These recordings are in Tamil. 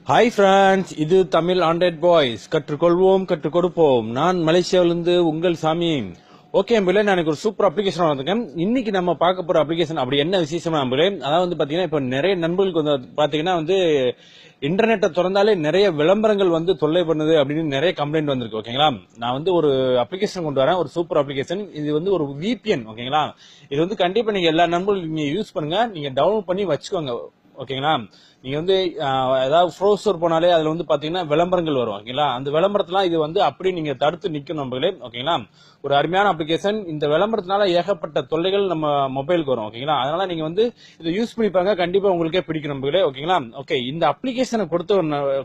ஹாய் ஃப்ரெண்ட்ஸ், இது தமிழ் ஆண்ட்ராய்ட் பாய்ஸ். கற்றுக்கொள்வோம், கற்றுக் கொடுப்போம். நான் மலேசியாவிலிருந்து உங்கள் சாமி. ஓகே நம்பளே, நான் எனக்கு ஒரு சூப்பர் அப்ளிகேஷன் வந்திருக்கேன். இன்னைக்கு நம்ம பார்க்க போற அப்ளிகேஷன் அப்படி என்ன விசேஷமா நம்பளே, அதாவது வந்து பாத்தீங்கன்னா இப்ப நிறைய நண்பர்களுக்கு வந்து பாத்தீங்கன்னா வந்து இன்டர்நெட்டை திறந்தாலே நிறைய விளம்பரங்கள் வந்து தொல்லை பண்ணுது அப்படின்னு நிறைய கம்ப்ளைண்ட் வந்திருக்கு. ஓகேங்களா, நான் வந்து ஒரு அப்ளிகேஷன் கொண்டு வரேன், ஒரு சூப்பர் அப்ளிகேஷன். இது வந்து ஒரு VPN. ஓகேங்களா, இது வந்து கண்டிப்பா நீங்க எல்லா நண்பர்களும் நீங்க யூஸ் பண்ணுங்க, நீங்க டவுன்லோட் பண்ணி வச்சுக்கோங்க. ஓகேங்களா, நீங்க வந்து ஏதாவது ப்ரௌசர் போனாலே அதுல வந்து பாத்தீங்கன்னா விளம்பரங்கள் வரும். ஓகேங்களா, அந்த விளம்பரத்தெல்லாம் இது வந்து அப்படியே நீங்க தடுத்து நிக்கும் நம்பர்களே. ஓகேங்களா, ஒரு அருமையான அப்ளிகேஷன். இந்த விளம்பரத்தினால ஏகப்பட்ட தொல்லைகள் நம்ம மொபைலுக்கு வரும். ஓகேங்களா, அதனால நீங்க வந்து இதை யூஸ் பண்ணி பாருங்க, கண்டிப்பா உங்களுக்கே பிடிக்கும் நம்பர்களே. ஓகேங்களா, ஓகே, இந்த அப்ளிகேஷனை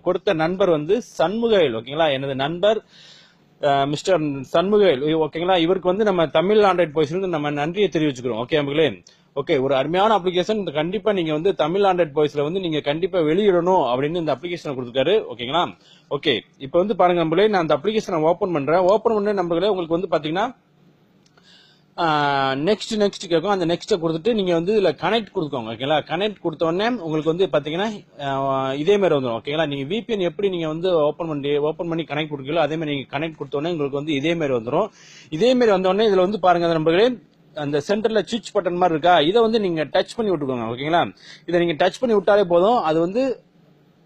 கொடுத்த நண்பர் வந்து சண்முகைல். ஓகேங்களா, எனது நண்பர் மிஸ்டர் சண்முகைல். ஓகேங்களா, இவருக்கு வந்து நம்ம தமிழ் ஆண்ட்ராய்ட் பாய்ஸ்ல நம்ம நன்றியை தெரிவிச்சுக்கிறோம். ஓகே நம்பர்களே. ஓகே, ஒரு அருமையான அப்ளிகேஷன். கண்டிப்பா நீங்க வந்து தமிழ் ஆண்ட்ராய்ட் பாய்ஸ்ல வந்து நீங்க கண்டிப்பா வெளியிடணும் அப்படின்னு இந்த அப்ளிகேஷனை கொடுத்துருக்காரு. ஓகேங்களா, ஓகே, இப்போ வந்து பாருங்க நம்பளே, நான் அந்த அப்ளிகேஷனை ஓபன் பண்றேன். ஓபன் பண்ண நம்பர்களே உங்களுக்கு வந்து பாத்தீங்கன்னா நெக்ஸ்ட் கேட்கும். அந்த நெக்ஸ்ட்டை கொடுத்துட்டு நீங்க வந்து இதுல கனெக்ட் கொடுத்துக்கோங்க. ஓகேங்களா, கனெக்ட் கொடுத்த உடனே உங்களுக்கு வந்து பாத்தீங்கன்னா இதே மாதிரி வந்துடும். ஓகேங்களா, நீங்க VPN எப்படி நீங்க வந்து ஓபன் பண்ணி கனெக்ட் கொடுக்கீங்களோ அதே மாதிரி நீங்க கனெக்ட் கொடுத்த உடனே உங்களுக்கு வந்து இதே மாதிரி வந்துடும். இதே மாதிரி வந்த உடனே இதுல வந்து பாருங்க நண்பர்களே, அந்த சென்டர்ல சுவிட்ச் பட்டன் மாதிரி இருக்கா, இதை வந்து நீங்க டச் பண்ணி விட்டுக்கோங்க. ஓகேங்களா, இதை நீங்க டச் பண்ணி விட்டாலே போதும், அது வந்து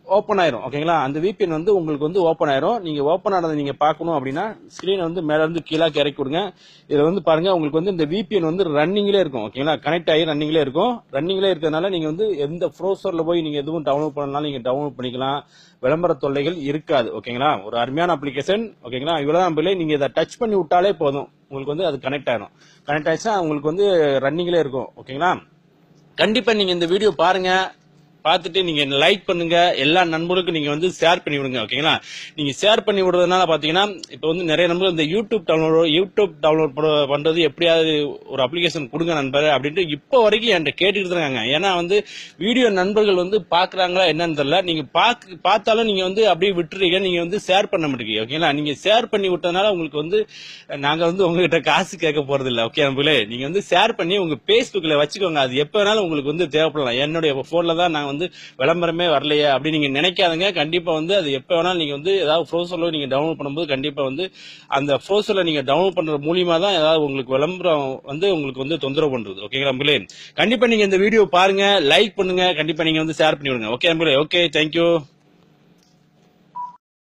ஓப்பன் ஆயிரும். ஓகேங்களா, அந்த VPN வந்து உங்களுக்கு வந்து ஓப்பன் ஆயிரும். நீங்க ஓப்பன் ஆனதை நீங்க பார்க்கணும் அப்படின்னா ஸ்கிரீனை வந்து மேல இருந்து கீழே இறக்கி கொடுங்க. இதுல வந்து பாருங்க, உங்களுக்கு வந்து இந்த VPN வந்து ரன்னிங்ல இருக்கும். ஓகேங்களா, கனெக்ட் ஆகி ரன்னிங்ல இருக்கும். ரன்னிங்ல இருக்கிறதுனால நீங்க வந்து எந்த ப்ரௌசர்ல போய் நீங்க எதுவும் டவுன்லோட் பண்ணலாம், நீங்க டவுன்லோட் பண்ணிக்கலாம். விளம்பர தொல்லைகள் இருக்காது. ஓகேங்களா, ஒரு அருமையான அப்ளிகேஷன். ஓகேங்களா, இவ்வளவுதான் பிள்ளை. நீங்க இதை டச் பண்ணி விட்டாலே போதும், உங்களுக்கு வந்து அது கனெக்ட் ஆயிரும். கனெக்ட் ஆயிடுச்சுன்னா உங்களுக்கு வந்து ரன்னிங்ல இருக்கும். ஓகேங்களா, கண்டிப்பா நீங்க இந்த வீடியோ பாருங்க, பார்த்துட்டு நீங்க லைக் பண்ணுங்க, எல்லா நண்பர்களுக்கும் நீங்க வந்து ஷேர் பண்ணி விடுங்க. ஓகேங்களா, நீங்க ஷேர் பண்ணி விடுறதுனால பாத்தீங்கன்னா இப்ப வந்து நிறைய நண்பர்கள் இந்த யூடியூப் டவுன்லோட் பண்றது எப்படியாவது ஒரு அப்ளிகேஷன் கொடுங்க நண்பர் அப்படின்ட்டு இப்போ வரைக்கும் என்கிட்ட கேட்டுட்டு இருக்காங்க. ஏன்னா வந்து வீடியோ நண்பர்கள் வந்து பாக்குறாங்களா என்னன்னு தெரியல. நீங்க பார்த்தாலும் நீங்க வந்து அப்படியே விட்டுறீங்க, நீங்க வந்து ஷேர் பண்ண மாட்டீங்க. ஓகேங்களா, நீங்க ஷேர் பண்ணி விட்டதுனால உங்களுக்கு வந்து நாங்க வந்து உங்ககிட்ட காசு கேட்க போறது இல்ல. ஓகே நண்பர்களே, நீங்க வந்து ஷேர் பண்ணி உங்க Facebookல வச்சுக்கோங்க. அது எப்ப வேணாலும் உங்களுக்கு வந்து தேவைப்படலாம். என்னுடைய போன்ல தான் நான் வந்து விளம்பரமே வரலையே அப்படி நீங்க நினைக்காதங்க. கண்டிப்பா வந்து அது எப்ப வேணாலும் நீங்க வந்து ஏதாவது ப்ரௌசர்ல நீங்க டவுன்லோட் பண்ணும்போது கண்டிப்பா வந்து அந்த ப்ரௌசர்ல நீங்க டவுன்லோட் பண்ற மூலியமா தான் ஏதாவது உங்களுக்கு விளம்பரம் வந்து உங்களுக்கு வந்து தொந்தரவு பண்றது. ஓகேங்களா நண்பர்களே, கண்டிப்பா நீங்க இந்த வீடியோ பாருங்க, லைக் பண்ணுங்க, கண்டிப்பா நீங்க வந்து ஷேர் பண்ணி விடுங்க. ஓகே நண்பர்களே, ஓகே, தேங்க்யூ.